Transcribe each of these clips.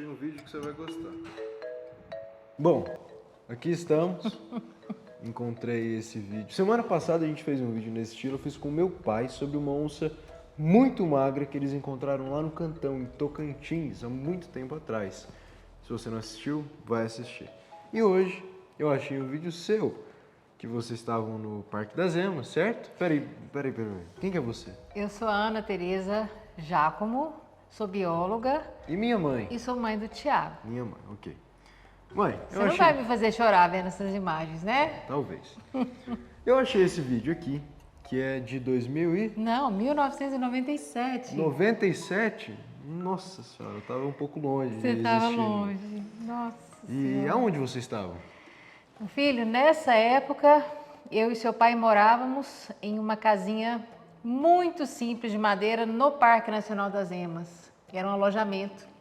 achei um vídeo que você vai gostar. Bom, aqui estamos. Encontrei esse vídeo. Semana passada a gente fez um vídeo nesse estilo. Eu fiz com meu pai sobre uma onça muito magra que eles encontraram lá no Cantão, em Tocantins, há muito tempo atrás. Se você não assistiu, vai assistir. E hoje eu achei um vídeo seu, que vocês estavam no Parque das Emas, certo? Peraí. Quem que é você? Eu sou a Ana Tereza Giacomo, sou bióloga E minha mãe? e sou mãe do Thiago. Minha mãe, ok. Mãe, Você não vai me fazer chorar vendo essas imagens, né? Talvez. Eu achei esse vídeo aqui, que é de 2097. Não, 1997. Nossa senhora, eu tava um pouco longe Você de estava existir. longe. Nossa E Senhora. aonde você estava? Filho, nessa época, eu e seu pai morávamos em uma casinha muito simples de madeira no Parque Nacional das Emas, que era um alojamento.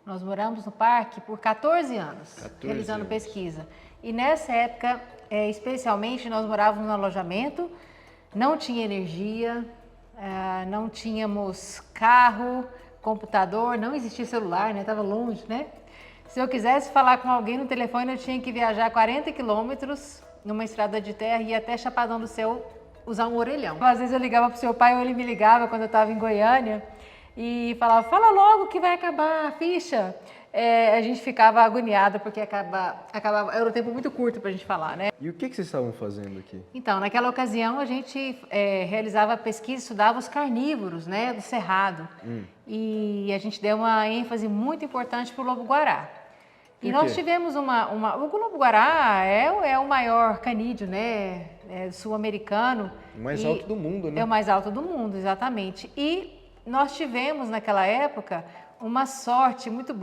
Nós moramos no parque por 14 anos, 14 realizando anos. pesquisa. E nessa época, especialmente, nós morávamos no alojamento, não tinha energia, não tínhamos carro, computador, não existia celular, né? Estava longe, né? Se eu quisesse falar com alguém no telefone, eu tinha que viajar 40 quilômetros numa estrada de terra e ir até Chapadão do Céu usar um orelhão. Às vezes eu ligava para o seu pai ou ele me ligava quando eu estava em Goiânia e falava, fala logo que vai acabar a ficha. A gente ficava agoniada porque acabava, era um tempo muito curto para a gente falar, né? E o que vocês estavam fazendo aqui? Então, naquela ocasião a gente realizava pesquisa, estudava os carnívoros, né, do cerrado. E a gente deu uma ênfase muito importante para o lobo-guará. E Por quê? nós tivemos o lobo-guará é o maior canídeo, né, sul-americano. O mais E alto do mundo, né? É o mais alto do mundo, exatamente. E nós tivemos naquela época uma sorte muito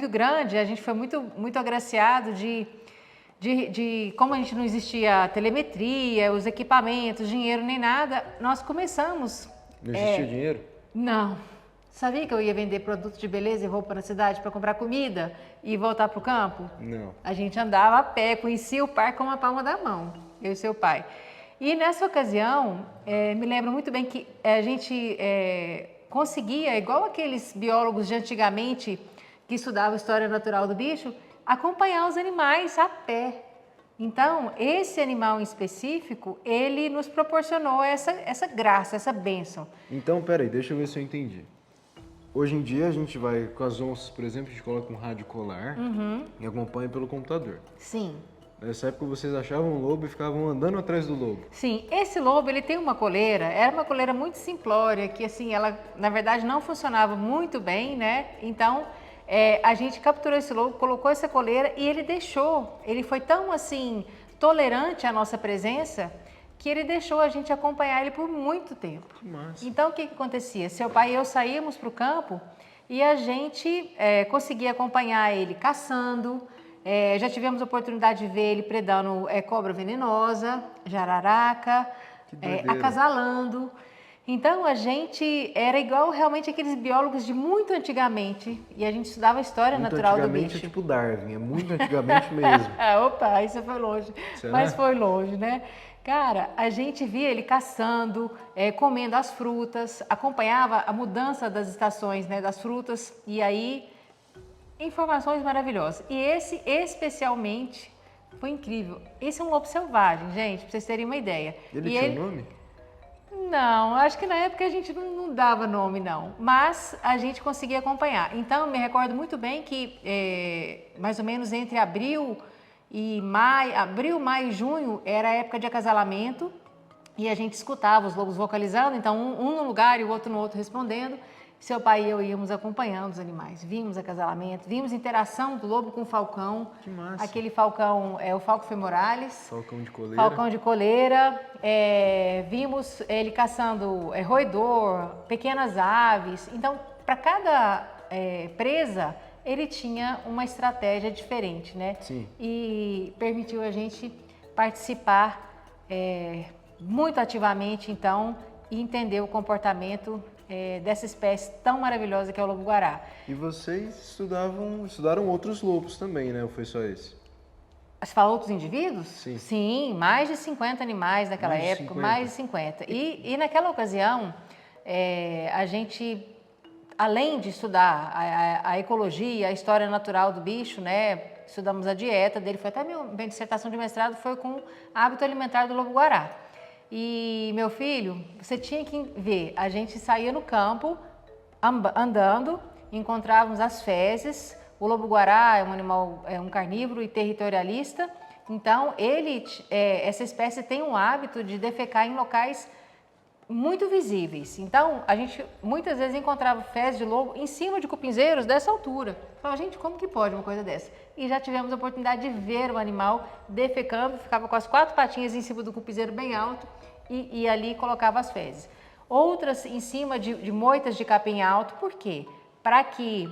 grande. A gente foi muito agraciado de como a gente não existia telemetria, os equipamentos, dinheiro nem nada, nós começamos. Não existia dinheiro? Não. Sabia que eu ia vender produtos de beleza e roupa na cidade para comprar comida e voltar para o campo? Não. A gente andava a pé, conhecia o parque com a palma da mão, eu e seu pai. E nessa ocasião, me lembro muito bem que a gente conseguia, igual aqueles biólogos de antigamente que estudavam a história natural do bicho, acompanhar os animais a pé. Então, esse animal em específico, ele nos proporcionou essa graça, essa bênção. Então, peraí, deixa eu ver se eu entendi. Hoje em dia a gente vai com as onças, por exemplo, a gente coloca um rádio colar e acompanha pelo computador. Sim. Nessa época vocês achavam um lobo e ficavam andando atrás do lobo. Sim, esse lobo ele tem uma coleira, era uma coleira muito simplória, que assim, ela na verdade não funcionava muito bem, né? Então, a gente capturou esse lobo, colocou essa coleira e ele foi tão assim, tolerante à nossa presença, que ele deixou a gente acompanhar ele por muito tempo. Que massa. Então, o que acontecia? Seu pai e eu saímos para o campo e a gente conseguia acompanhar ele caçando. Já tivemos a oportunidade de ver ele predando cobra venenosa, jararaca, acasalando. Então, a gente era igual realmente aqueles biólogos de muito antigamente e a gente estudava a história Muito natural do antigamente bicho. é tipo Darwin, é muito antigamente mesmo. Opa, isso foi longe, Será? mas foi longe, né? Cara, a gente via ele caçando, comendo as frutas, acompanhava a mudança das estações, né, das frutas, e aí, informações maravilhosas. E esse, especialmente, foi incrível. Esse é um lobo selvagem, gente, pra vocês terem uma ideia. Ele E tinha um nome? Não, acho que na época a gente não dava nome, não. Mas a gente conseguia acompanhar. Então, eu me recordo muito bem que, mais ou menos entre abril, maio e junho, era a época de acasalamento. E a gente escutava os lobos vocalizando, então um no lugar e o outro no outro respondendo. Seu pai e eu íamos acompanhando os animais. Vimos acasalamento, vimos interação do lobo com o falcão. Que massa. Aquele falcão é o Falco femoralis. Falcão de coleira. Falcão de coleira, vimos ele caçando roedor, pequenas aves. Então, para cada presa, ele tinha uma estratégia diferente, né? Sim. E permitiu a gente participar muito ativamente, então, e entender o comportamento dessa espécie tão maravilhosa que é o lobo-guará. E vocês estudaram outros lobos também, né? Ou foi só esse? Você fala outros indivíduos? Sim. Sim, mais de 50 animais naquela Mais de época, 50. mais de 50. E naquela ocasião, a gente além de estudar a ecologia, a história natural do bicho, né? Estudamos a dieta dele, foi até minha dissertação de mestrado foi com hábito alimentar do lobo-guará. E meu filho, você tinha que ver, a gente saía no campo andando, encontrávamos as fezes. O lobo-guará é um animal, é um carnívoro e territorialista, então essa espécie tem um hábito de defecar em locais muito visíveis. Então, a gente muitas vezes encontrava fezes de lobo em cima de cupinzeiros dessa altura. Falava, gente, como que pode uma coisa dessa? E já tivemos a oportunidade de ver o animal defecando, ficava com as 4 patinhas em cima do cupinzeiro bem alto e ali colocava as fezes. Outras em cima de moitas de capim alto, por quê? Para que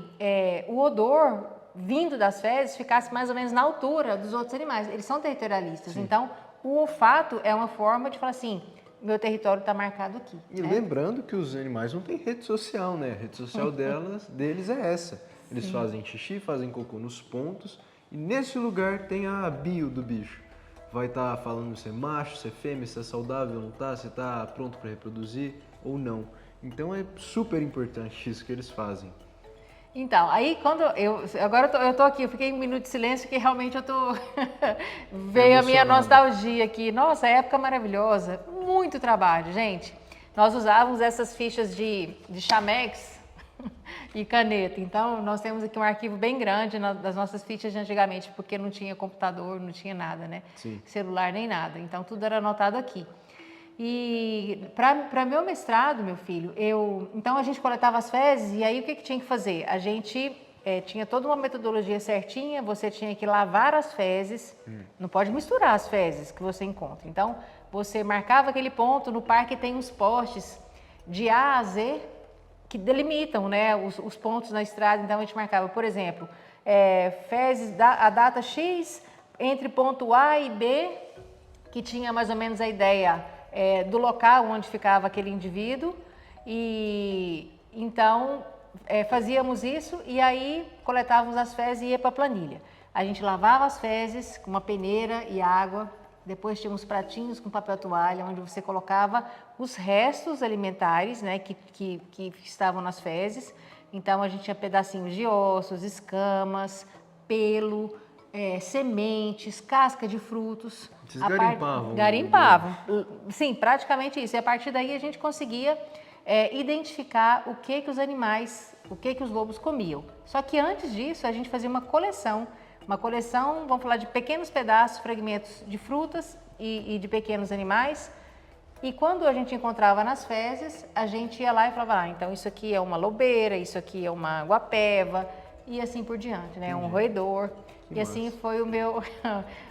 o odor vindo das fezes ficasse mais ou menos na altura dos outros animais. Eles são territorialistas, Sim. Então o olfato é uma forma de falar assim, meu território está marcado aqui. E lembrando que os animais não têm rede social, né? A rede social deles é essa. Eles fazem xixi, fazem cocô nos pontos e nesse lugar tem a bio do bicho. Vai estar falando se é macho, se é fêmea, se é saudável ou não tá, se está pronto para reproduzir ou não. Então é super importante isso que eles fazem. Então, aí quando agora eu tô aqui, eu fiquei um minuto de silêncio porque realmente eu tô veio a minha nostalgia aqui. Nossa, época maravilhosa, muito trabalho, gente. Nós usávamos essas fichas de Chamex e caneta. Então, nós temos aqui um arquivo bem grande das nossas fichas de antigamente, porque não tinha computador, não tinha nada, né? Sim. Celular nem nada. Então, tudo era anotado aqui. E para meu mestrado, meu filho, então a gente coletava as fezes e aí o que tinha que fazer? A gente tinha toda uma metodologia certinha, você tinha que lavar as fezes, não pode misturar as fezes que você encontra. Então, você marcava aquele ponto, no parque tem uns postes de A a Z que delimitam, né, os pontos na estrada, então a gente marcava, por exemplo, fezes a data X entre ponto A e B, que tinha mais ou menos a ideia do local onde ficava aquele indivíduo e então fazíamos isso e aí coletávamos as fezes e ia para a planilha. A gente lavava as fezes com uma peneira e água, depois tinha uns pratinhos com papel toalha onde você colocava os restos alimentares, né, que estavam nas fezes. Então a gente tinha pedacinhos de ossos, escamas, pelo, sementes, casca de frutos. Vocês garimpavam? Garimpavam, sim, praticamente isso. E a partir daí a gente conseguia identificar o que os animais, o que os lobos comiam. Só que antes disso a gente fazia uma coleção, vamos falar de pequenos pedaços, fragmentos de frutas e de pequenos animais. E quando a gente encontrava nas fezes, a gente ia lá e falava, então isso aqui é uma lobeira, isso aqui é uma guapeva e assim por diante, né? Um roedor. E assim foi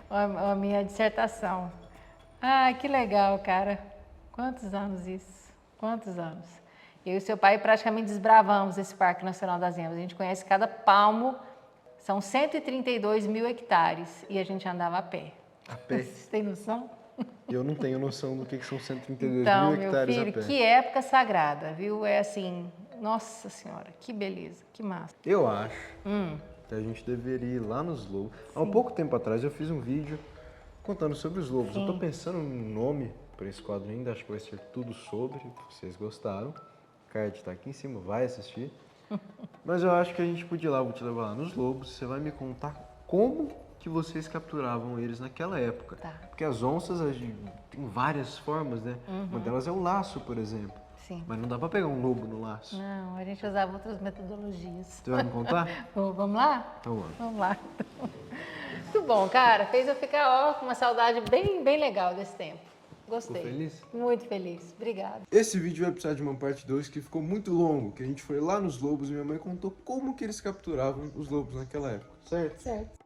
a minha dissertação. Ah, que legal, cara. Quantos anos isso? Quantos anos? Eu e seu pai praticamente desbravamos esse Parque Nacional das Emas. A gente conhece cada palmo, são 132 mil hectares e a gente andava a pé. A pé? Você tem noção? Eu não tenho noção do que são 132 então, mil hectares meu filho, a pé. Que época sagrada, viu? É assim, nossa senhora, que beleza, que massa. Eu acho que a gente deveria ir lá nos lobos. Há um pouco tempo atrás eu fiz um vídeo contando sobre os lobos. Eu tô pensando num nome para esse quadro ainda, acho que vai ser tudo sobre, vocês gostaram. O card tá aqui em cima, vai assistir. Mas eu acho que a gente podia ir lá, vou te levar lá nos lobos, você vai me contar como que vocês capturavam eles naquela época. Tá. Porque as onças tem várias formas, né? Uma delas é o laço, por exemplo. Sim. Mas não dá para pegar um lobo no laço. Não, a gente usava outras metodologias. Você vai me contar? Vamos lá? Então vamos. Vamos lá. Muito bom, cara. Fez eu ficar com uma saudade bem, bem legal desse tempo. Gostei. Ficou feliz? Muito feliz. Obrigada. Esse vídeo vai precisar de uma parte 2 que ficou muito longo, que a gente foi lá nos lobos e minha mãe contou como que eles capturavam os lobos naquela época, certo? Certo.